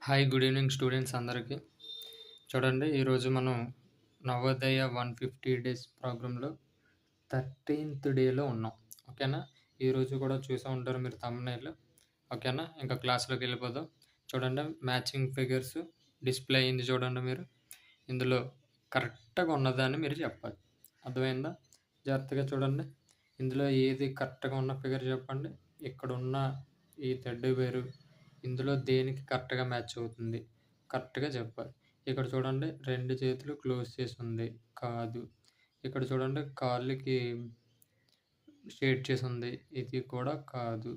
Hi good evening students అందరికీ. చూడండి, ఈరోజు మనం నవోదయ 150 డేస్ ప్రోగ్రాంలో 13th డేలో ఉన్నాం. ఓకేనా? ఈరోజు కూడా చూసే ఉంటారు మీరు థంబ్‌నెయిల్. ఓకేనా? ఇంకా క్లాస్లోకి వెళ్ళిపోదాం. చూడండి, మ్యాచింగ్ ఫిగర్స్ డిస్ప్లే అయింది చూడండి. మీరు ఇందులో కరెక్ట్గా ఉన్నదాన్ని మీరు చెప్పాలి. అర్థమైందా? జాగ్రత్తగా చూడండి. ఇందులో ఏది కరెక్ట్గా ఉన్న ఫిగర్ చెప్పండి. ఇక్కడున్న ఈ టెడ్డీ బేరు ఇందులో దేనికి కరెక్ట్గా మ్యాచ్ అవుతుంది, కరెక్ట్గా చెప్పాలి. ఇక్కడ చూడండి, 2 చేతులు క్లోజ్ చేసి ఉంది, కాదు. ఇక్కడ చూడండి, కాళ్ళకి షేడ్ చేసి ఉంది, ఇది కూడా కాదు.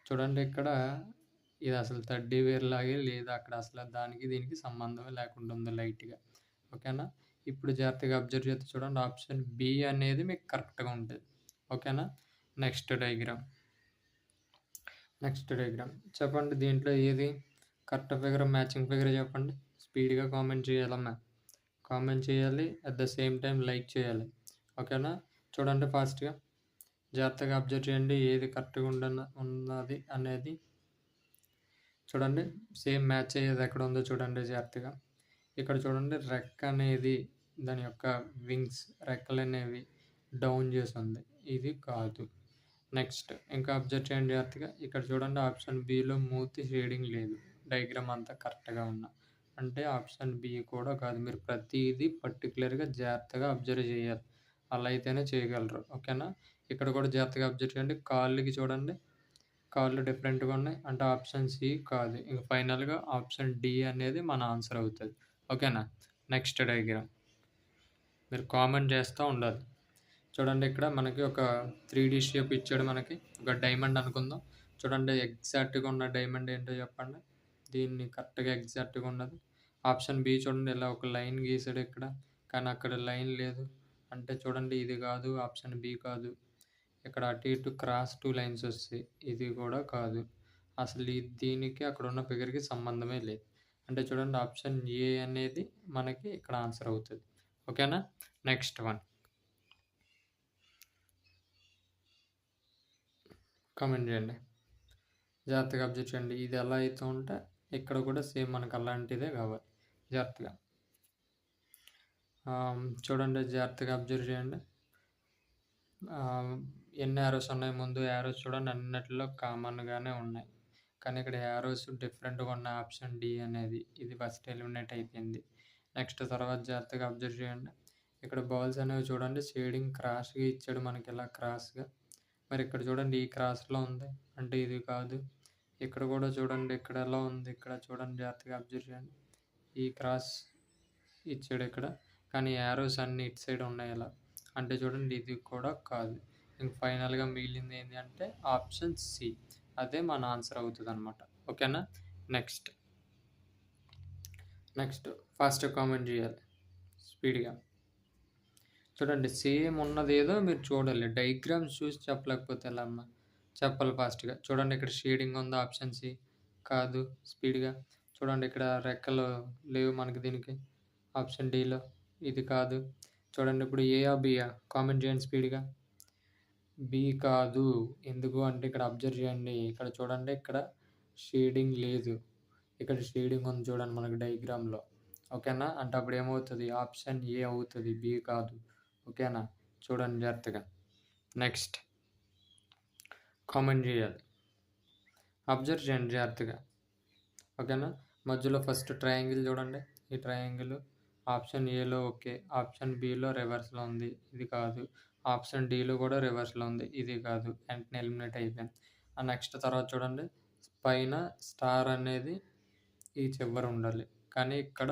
చూడండి, ఇక్కడ ఇది అసలు టెడ్డీ బేర్ లాగే లేదు. అక్కడ అసలు దానికి దీనికి సంబంధం లేకుండా ఉంది లైట్గా. ఓకేనా? ఇప్పుడు జాగ్రత్తగా అబ్జర్వ్ చేస్తే చూడండి, ఆప్షన్ బి అనేది మీకు కరెక్ట్గా ఉంటుంది. ఓకేనా? నెక్స్ట్ డయాగ్రామ్ చెప్పండి, దీంట్లో ఏది కరెక్ట్ ఫిగర్, మ్యాచింగ్ ఫిగర్ చెప్పండి. స్పీడ్గా కామెంట్ చేయాలమ్మా. కామెంట్ చేయాలి, at the same time like చేయాలి. ఓకేనా? చూడండి, ఫాస్ట్గా జాగ్రత్తగా అబ్జర్వ్ చేయండి, ఏది కరెక్ట్గా ఉన్నది అనేది. చూడండి, సేమ్ మ్యాచ్ అయ్యేది ఎక్కడ ఉందో చూడండి జాగ్రత్తగా. ఇక్కడ చూడండి, రెక్క అనేది దాని యొక్క వింగ్స్, రెక్కలు అనేవి డౌన్ చేసి ఉంది, ఇది కాదు. నెక్స్ట్ ఇంకా అబ్జర్వ్ చేయండి జాగ్రత్తగా. ఇక్కడ చూడండి, ఆప్షన్ బిలో మూతి షేడింగ్ లేదు. డయాగ్రామ్ అంతా కరెక్ట్గా ఉన్నా అంటే ఆప్షన్ బి కూడా కాదు. మీరు ప్రతిదీ పర్టికులర్గా జాగ్రత్తగా అబ్జర్వ్ చేయాలి, అలా అయితేనే చేయగలరు. ఓకేనా? ఇక్కడ కూడా జాగ్రత్తగా అబ్జర్వ్ చేయండి. కాళ్ళకి చూడండి, కాళ్ళు డిఫరెంట్గా ఉన్నాయి అంటే ఆప్షన్ సి కాదు. ఇంకా ఫైనల్గా ఆప్షన్ డి అనేది మన ఆన్సర్ అవుతుంది. ఓకేనా? నెక్స్ట్ డయాగ్రామ్ మీరు కామెంట్ చేస్తూ ఉండాలి. చూడండి, ఇక్కడ మనకి ఒక 3D షేప్ ఇచ్చాడు. మనకి ఒక డైమండ్ అనుకుందాం. చూడండి, ఎగ్జాక్ట్గా ఉన్న డైమండ్ ఏంటో చెప్పండి. దీన్ని కరెక్ట్గా ఎగ్జాక్ట్గా ఉన్నది ఆప్షన్ బి. చూడండి, ఇలా ఒక లైన్ గీసాడు ఇక్కడ, కానీ అక్కడ లైన్ లేదు అంటే చూడండి, ఇది కాదు, ఆప్షన్ బి కాదు. ఇక్కడ అటు ఇటు క్రాస్ 2 లైన్స్ వస్తాయి, ఇది కూడా కాదు. అసలు దీనికి అక్కడ ఉన్న ఫిగర్కి సంబంధమే లేదు అంటే చూడండి, ఆప్షన్ ఏ అనేది మనకి ఇక్కడ ఆన్సర్ అవుతుంది. ఓకేనా? నెక్స్ట్ వన్ కామెంట్ చేయండి, జాగ్రత్తగా అబ్జర్వ్ చేయండి. ఇది ఎలా అయితే ఉంటే ఇక్కడ కూడా సేమ్ మనకు అలాంటిదే కావాలి. జాగ్రత్తగా చూడండి, జాగ్రత్తగా అబ్జర్వ్ చేయండి. ఎన్ని యారోస్ ఉన్నాయి ముందు? యారోస్ చూడండి, అన్నిటిలో కామన్గానే ఉన్నాయి, కానీ ఇక్కడ యారోస్ డిఫరెంట్గా ఉన్న ఆప్షన్ డి అనేది ఇది ఫస్ట్ ఎలిమినేట్ అయిపోయింది. నెక్స్ట్ తర్వాత జాగ్రత్తగా అబ్జర్వ్ చేయండి. ఇక్కడ బాల్స్ అనేవి చూడండి, షేడింగ్ క్రాస్గా ఇచ్చాడు మనకి, ఇలా క్రాస్గా. మరి ఇక్కడ చూడండి, ఈ క్రాస్లో ఉంది అంటే ఇది కాదు. ఇక్కడ కూడా చూడండి, ఇక్కడ ఎలా ఉంది, ఇక్కడ చూడండి, జాగ్రత్తగా అబ్జర్వ్ చేయండి. ఈ క్రాస్ ఇచ్చాడు ఇక్కడ, కానీ యారోస్ అన్ని ఇటు సైడ్ ఉన్నాయి ఇలా అంటే చూడండి, ఇది కూడా కాదు. ఇంక ఫైనల్గా మిగిలింది ఏంటి అంటే ఆప్షన్ సి, అదే మన ఆన్సర్ అవుతుంది అనమాట. ఓకేనా? నెక్స్ట్ ఫాస్ట్ కామెంట్ చేయాలి స్పీడ్గా. చూడండి, సేమ్ ఉన్నది ఏదో మీరు చూడాలి, డయాగ్రామ్స్ చూసి చెప్పలేకపోతే ఎలా అమ్మా? చెప్పాలి ఫాస్ట్గా. చూడండి, ఇక్కడ షేడింగ్ ఉందా, ఆప్షన్ సి కాదు. స్పీడ్గా చూడండి, ఇక్కడ రెక్కలు లేవు మనకి దీనికి, ఆప్షన్ డిలో ఇది కాదు. చూడండి, ఇప్పుడు ఏయా బియా కామెంట్ చేయండి స్పీడ్గా. బి కాదు. ఎందుకు అంటే ఇక్కడ అబ్జర్వ్ చేయండి, ఇక్కడ చూడండి, ఇక్కడ షేడింగ్ లేదు, ఇక్కడ షేడింగ్ ఉంది చూడండి మనకి డయాగ్రామ్లో. ఓకేనా? అంటే అప్పుడు ఏమవుతుంది, ఆప్షన్ ఏ అవుతుంది, బి కాదు. ఓకేనా? చూడండి జాగ్రత్తగా. నెక్స్ట్ కామెంట్ చేయాలి, అబ్జర్వ్ చేయండి జాగ్రత్తగా. ఓకేనా? మధ్యలో ఫస్ట్ ట్రయాంగిల్ చూడండి, ఈ ట్రయాంగిల్ ఆప్షన్ ఏలో ఓకే, ఆప్షన్ బిలో రివర్స్లో ఉంది, ఇది కాదు. ఆప్షన్ డిలో కూడా రివర్స్లో ఉంది, ఇది కాదు. వెంటనే ఎలిమినేట్ అయిపోయింది. నెక్స్ట్ తర్వాత చూడండి, పైన స్టార్ అనేది ఈ చివర ఉండాలి, కానీ ఇక్కడ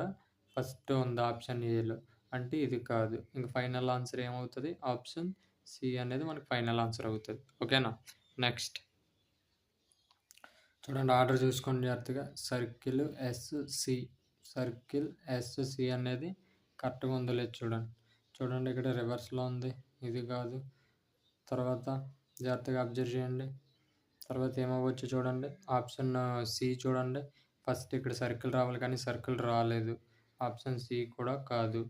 ఫస్ట్ ఉంది ఆప్షన్ ఏలో అంటే ఇది కాదు. ఇంక ఫైనల్ ఆన్సర్ ఏమవుతుంది, ఆప్షన్ సి అనేది మనకి ఫైనల్ ఆన్సర్ అవుతుంది. ఓకేనా? నెక్స్ట్ చూడండి, ఆర్డర్ చూసుకోండి జాగ్రత్తగా. సర్కిల్ ఎస్సి అనేది కరెక్ట్గా ఉందో లేదు చూడండి, ఇక్కడ రివర్స్లో ఉంది, ఇది కాదు. తర్వాత జాగ్రత్తగా అబ్జర్వ్ చేయండి. తర్వాత ఏమవ్వచ్చు చూడండి, ఆప్షన్ సి చూడండి, ఫస్ట్ ఇక్కడ సర్కిల్ రావాలి కానీ సర్కిల్ రాలేదు, ఆప్షన్ సి కూడా కాదు.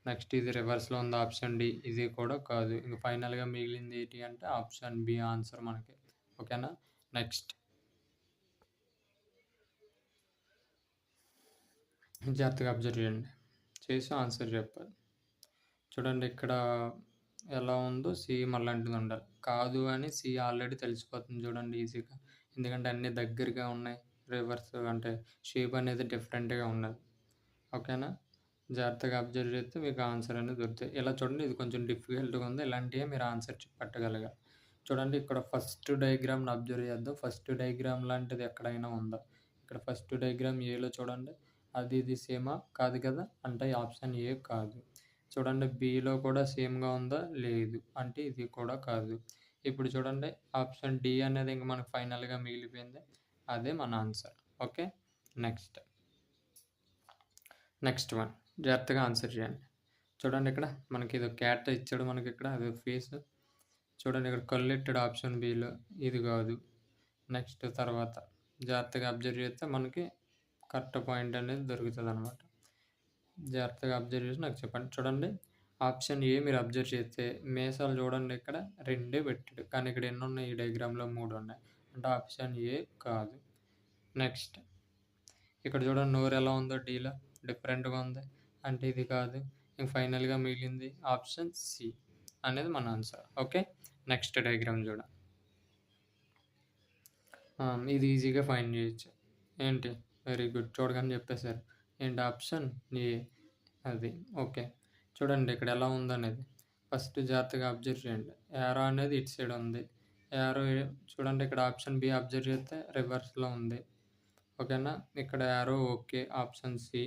నెక్స్ట్ ఇది రివర్స్లో ఉంది, ఆప్షన్ డి, ఇది కూడా కాదు. ఇంక ఫైనల్గా మిగిలింది ఏంటి అంటే ఆప్షన్ బి ఆన్సర్ మనకి. ఓకేనా? నెక్స్ట్ జాగ్రత్తగా అబ్జర్వ్ చేయండి. చేసి ఆన్సర్ చెప్పాలి. చూడండి ఇక్కడ ఎలా ఉందో సేమ్ అలాంటిది ఉండాలి. కాదు అని సి ఆల్రెడీ తెలిసిపోతుంది చూడండి ఈజీగా. ఎందుకంటే అన్నీ దగ్గరగా ఉన్నాయి. రివర్స్ అంటే షేప్ అనేది డిఫరెంట్‌గా ఉన్నది. ఓకేనా? జాగ్రత్తగా అబ్జర్వ్ చేస్తే మీకు ఆన్సర్ అనేది దొరుకుతాయి. ఇలా చూడండి ఇది కొంచెం డిఫికల్ట్‌గా ఉంది. ఇలాంటివే మీరు ఆన్సర్ పట్టగలగాలి. చూడండి ఇక్కడ ఫస్ట్ డయాగ్రామ్‌ని అబ్జర్వ్ చేద్దాం. ఫస్ట్ డయాగ్రామ్ లాంటిది ఎక్కడైనా ఉందా? ఇక్కడ ఫస్ట్ డయాగ్రామ్ ఏలో చూడండి. అది ఇది సేమా? కాదు కదా! అంటే ఆప్షన్ ఏ కాదు. చూడండి బిలో కూడా సేమ్‌గా ఉందా? లేదు. అంటే ఇది కూడా కాదు. ఇప్పుడు చూడండి ఆప్షన్ డి అనేది ఇంక మనకు ఫైనల్‌గా మిగిలిపోయింది. అదే మన answer. Okay. Next. Next one. జాగ్రత్తగా ఆన్సర్ చేయండి. చూడండి ఇక్కడ మనకి ఇది క్యాట్ ఇచ్చాడు మనకి ఇక్కడ అది ఫేస్. చూడండి ఇక్కడ కళ్ళెట్టాడు ఆప్షన్ బిలో. ఇది కాదు. నెక్స్ట్ తర్వాత జాగ్రత్తగా అబ్జర్వ్ చేస్తే మనకి కరెక్ట్ పాయింట్ అనేది దొరుకుతుందనమాట. జాగ్రత్తగా అబ్జర్వ్ చేసి నాకు చెప్పండి. చూడండి ఆప్షన్ ఏ మీరు అబ్జర్వ్ చేస్తే మీసాలు చూడండి ఇక్కడ 2 పెట్టాడు. కానీ ఇక్కడ ఎన్ని ఉన్నాయి ఈ డయాగ్రామ్‌లో 3 ఉన్నాయి. అంటే ఆప్షన్ ఏ కాదు. నెక్స్ట్ ఇక్కడ చూడండి నోరు ఎలా ఉందో డీలో డిఫరెంట్‌గా ఉంది. అంటే ఇది కాదు. ఇంక ఫైనల్‌గా మిగిలింది ఆప్షన్ సి అనేది మన ఆన్సర్. ఓకే. నెక్స్ట్ డయాగ్రామ్ చూడండి. ఇది ఈజీగా ఫైండ్ చేయొచ్చు. ఏంటి? Very good. చూడగానే చెప్పేశారు. ఏంటి ఆప్షన్ ఏ అది. ఓకే. చూడండి ఇక్కడ ఎలా ఉందనేది. ఫస్ట్ జాగ్రత్తగా అబ్జర్వ్ చేయండి. యారో అనేది ఇటు సైడ్ ఉంది. యారో చూడండి ఇక్కడ ఆప్షన్ బి అబ్జర్వ్ చేస్తే రివర్స్‌లో ఉంది. ఓకేనా? ఇక్కడ arrow okay. Option C.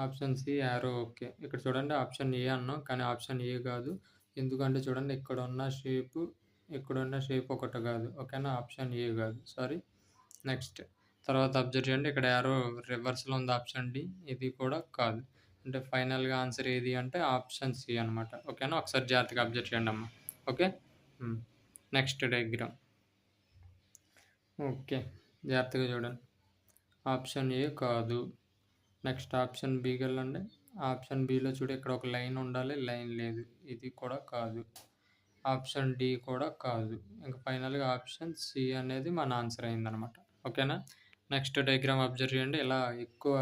Option C arrow okay. ఇక్కడ చూడండి ఆప్షన్ ఏ అన్నాం. కానీ ఆప్షన్ ఏ కాదు. ఎందుకంటే చూడండి ఇక్కడున్న షేప్ ఒకటి కాదు. ఓకేనా? ఆప్షన్ ఏ కాదు. సారీ. నెక్స్ట్ తర్వాత అబ్జర్వ్ చేయండి. ఇక్కడ యారో రివర్స్‌లో ఉంది ఆప్షన్ డి. ఇది కూడా కాదు. అంటే ఫైనల్‌గా ఆన్సర్ ఏది అంటే ఆప్షన్ సి అనమాట. ఓకేనా? ఒకసారి జాగ్రత్తగా అబ్జర్వ్ చేయండి అమ్మా. ఓకే. Next diagram. ఓకే. జాగ్రత్తగా చూడండి. ఆప్షన్ ఏ కాదు. నెక్స్ట్ ఆప్షన్ బికి వెళ్ళండి. ఆప్షన్ బిలో చూడు ఇక్కడ ఒక లైన్ ఉండాలి. లైన్ లేదు. ఇది కూడా కాదు. ఆప్షన్ డి కూడా కాదు. ఇంక ఫైనల్‌గా ఆప్షన్ సి అనేది మన ఆన్సర్ అయిందనమాట. ఓకేనా? నెక్స్ట్ డయాగ్రామ్ అబ్జర్వ్ చేయండి. ఇలా ఎక్కువ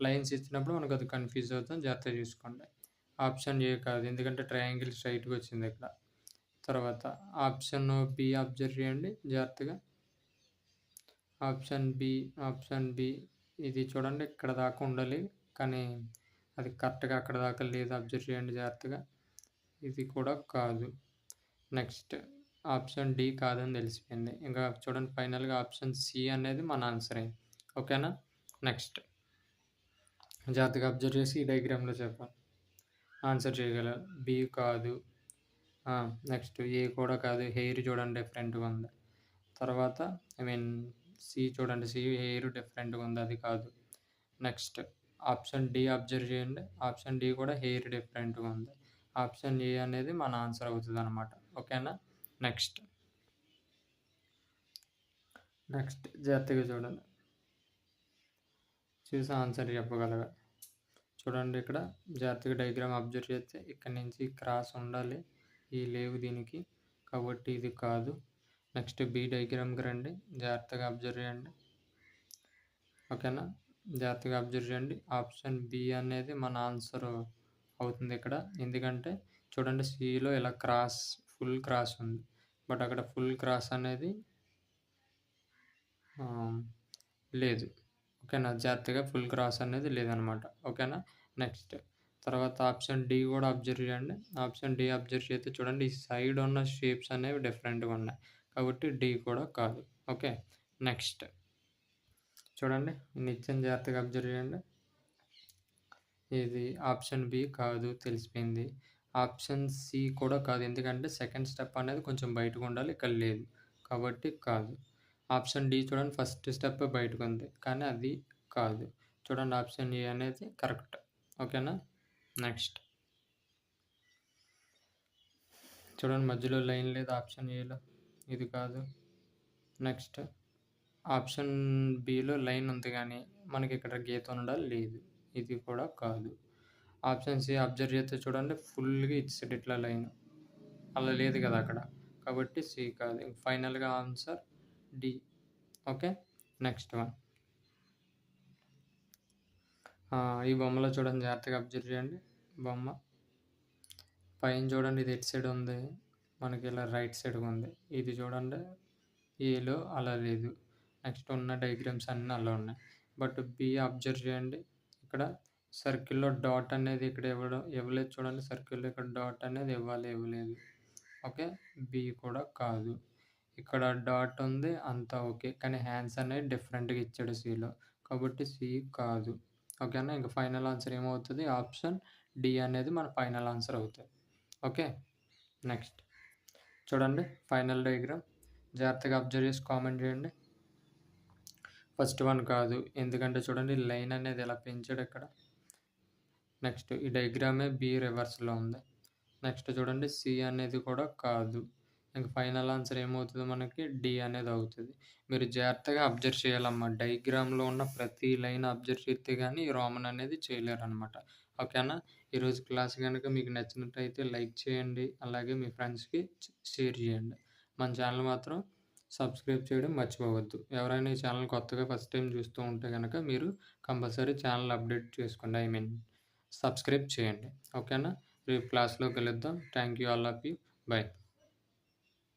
లైన్స్ ఇచ్చినప్పుడు మనకు అది కన్ఫ్యూజ్ అవుతాం. జాగ్రత్తగా చూసుకోండి. ఆప్షన్ ఏ కాదు. ఎందుకంటే ట్రయాంగిల్ స్ట్రైట్‌గా వచ్చింది ఇక్కడ. తర్వాత ఆప్షన్ బి అబ్జర్వ్ చేయండి జాగ్రత్తగా. ఆప్షన్ బి ఇది చూడండి ఇక్కడ దాకా ఉండాలి. కానీ అది కరెక్ట్‌గా అక్కడ దాకా లేదు. అబ్జర్వ్ చేయండి జాగ్రత్తగా. ఇది కూడా కాదు. నెక్స్ట్ ఆప్షన్ డి కాదని తెలిసిపోయింది. ఇంకా చూడండి ఫైనల్‌గా ఆప్షన్ సి అనేది మన ఆన్సర్ అయింది. ఓకేనా? నెక్స్ట్ జాగ్రత్తగా అబ్జర్వ్ చేసి ఈ డయాగ్రామ్‌లో చెప్పాలి. ఆన్సర్ చేయగలరు. బి కాదు. నెక్స్ట్ ఏ కూడా కాదు. హెయిర్ చూడండి డిఫరెంట్‌గా ఉంది. తర్వాత సి చూడండి. సి హెయిర్ డిఫరెంట్‌గా ఉంది. అది కాదు. నెక్స్ట్ ఆప్షన్ డి అబ్జర్వ్ చేయండి. ఆప్షన్ డి కూడా హెయిర్ డిఫరెంట్‌గా ఉంది. ఆప్షన్ ఏ అనేది మన ఆన్సర్ అవుతుందన్నమాట. ఓకేనా? నెక్స్ట్ జాగ్రత్తగా చూడండి. చూసి ఆన్సర్ చెప్పగలగాలి. చూడండి ఇక్కడ జాగ్రత్తగా డయాగ్రామ్ అబ్జర్వ్ చేస్తే ఇక్కడ నుంచి క్రాస్ ఉండాలి. ఈ లేవు దీనికి. కాబట్టి ఇది కాదు. నెక్స్ట్ బి డయాగ్రామ్‌కి రండి. జాగ్రత్తగా అబ్జర్వ్ చేయండి. ఓకేనా? జాగ్రత్తగా అబ్జర్వ్ చేయండి. ఆప్షన్ బి అనేది మన ఆన్సర్ అవుతుంది ఇక్కడ. ఎందుకంటే చూడండి సిలో ఇలా ఫుల్ క్రాస్ ఉంది. బట్ అక్కడ ఫుల్ క్రాస్ అనేది లేదు. ఓకేనా? జాగ్రత్తగా ఫుల్ క్రాస్ అనేది లేదనమాట. ఓకేనా? నెక్స్ట్ తర్వాత ఆప్షన్ డి కూడా అబ్జర్వ్ చేయండి. ఆప్షన్ డి అబ్జర్వ్ చేస్తే చూడండి ఈ సైడ్ ఉన్న షేప్స్ అనేవి డిఫరెంట్‌గా ఉన్నాయి. కాబట్టి డి కూడా కాదు. ఓకే. నెక్స్ట్ చూడండి నిత్యం జాగ్రత్తగా అబ్జర్వ్ చేయండి. ఇది ఆప్షన్ బి కాదు తెలిసిపోయింది. ఆప్షన్ సి కూడా కాదు. ఎందుకంటే సెకండ్ స్టెప్ అనేది కొంచెం బయటకు ఉండాలి. ఇక్కడ లేదు. కాబట్టి కాదు. ఆప్షన్ డి చూడండి ఫస్ట్ స్టెప్ బయటకు ఉంది. కానీ అది కాదు. చూడండి ఆప్షన్ ఏ అనేది కరెక్ట్. ఓకేనా? నెక్స్ట్ చూడండి మధ్యలో లైన్ లేదు ఆప్షన్ ఏలో. ఇది కాదు. నెక్స్ట్ ఆప్షన్ బిలో లైన్ ఉంది కానీ మనకి ఇక్కడ గీత ఉండాలి. లేదు. ఇది కూడా కాదు. ఆప్షన్ సి అబ్జర్వ్ చేస్తే చూడండి ఫుల్గా ఇచ్చాడు ఇట్లా లైన్. అలా లేదు కదా అక్కడ. కాబట్టి సి కాదు. ఫైనల్‌గా answer D. Okay. Next one. ఈ బొమ్మలో చూడండి, జాగ్రత్తగా అబ్జర్వ్ చేయండి. బొమ్మ పైన చూడండి, ఇది ఎటు సైడ్ ఉంది, మనకి ఇలా రైట్ సైడ్గా ఉంది. ఇది చూడండి ఏలో అలా లేదు. నెక్స్ట్ ఉన్న డయాగ్రామ్స్ అన్నీ అలా ఉన్నాయి. బట్ బి అబ్జర్వ్ చేయండి, ఇక్కడ సర్కిల్‌లో డాట్ అనేది ఇక్కడ ఇవ్వలేదు చూడండి. సర్కిల్‌లో ఇక్కడ డాట్ అనేది ఇవ్వలేదు. ఓకే. బి కూడా కాదు. ఇక్కడ డాట్ ఉంది, అంతా ఓకే. కానీ హ్యాండ్స్ అనేవి డిఫరెంట్‌గా ఇచ్చాడు సిలో. కాబట్టి సి కాదు. ఓకేనా. ఇంక ఫైనల్ ఆన్సర్ ఏమవుతుంది? ఆప్షన్ డి అనేది మన ఫైనల్ ఆన్సర్ అవుతుంది. ఓకే. నెక్స్ట్ చూడండి ఫైనల్ డయాగ్రామ్. జాగ్రత్తగా అబ్జర్వ్ చేసి కామెంట్ చేయండి. ఫస్ట్ వన్ కాదు, ఎందుకంటే చూడండి లైన్ అనేది ఇలా పెంచాడు ఇక్కడ. నెక్స్ట్ ఈ డయాగ్రామే బి రివర్స్లో ఉంది. నెక్స్ట్ చూడండి సి అనేది కూడా కాదు. ఇంక ఫైనల్ ఆన్సర్ ఏమవుతుంది మనకి? డి అనేది అవుతుంది. మీరు జాగ్రత్తగా అబ్జర్వ్ చేయాలమ్మా. డయాగ్రామ్లో ఉన్న ప్రతి లైన్ అబ్జర్వ్ చేస్తే కానీ ఈ రోమన్ అనేది చేయలేరనమాట. ఓకేనా. ఈరోజు క్లాస్ కనుక మీకు నచ్చినట్టయితే లైక్ చేయండి, అలాగే మీ ఫ్రెండ్స్కి షేర్ చేయండి. మన ఛానల్ మాత్రం సబ్స్క్రైబ్ చేయడం మర్చిపోవద్దు. ఎవరైనా ఈ ఛానల్ కొత్తగా ఫస్ట్ టైం చూస్తూ ఉంటే కనుక మీరు కంపల్సరీ ఛానల్ అప్డేట్ చేసుకోండి, సబ్స్క్రైబ్ చేయండి. ఓకేనా. రేపు క్లాస్లో కలుద్దాం. Thank you all of you. By.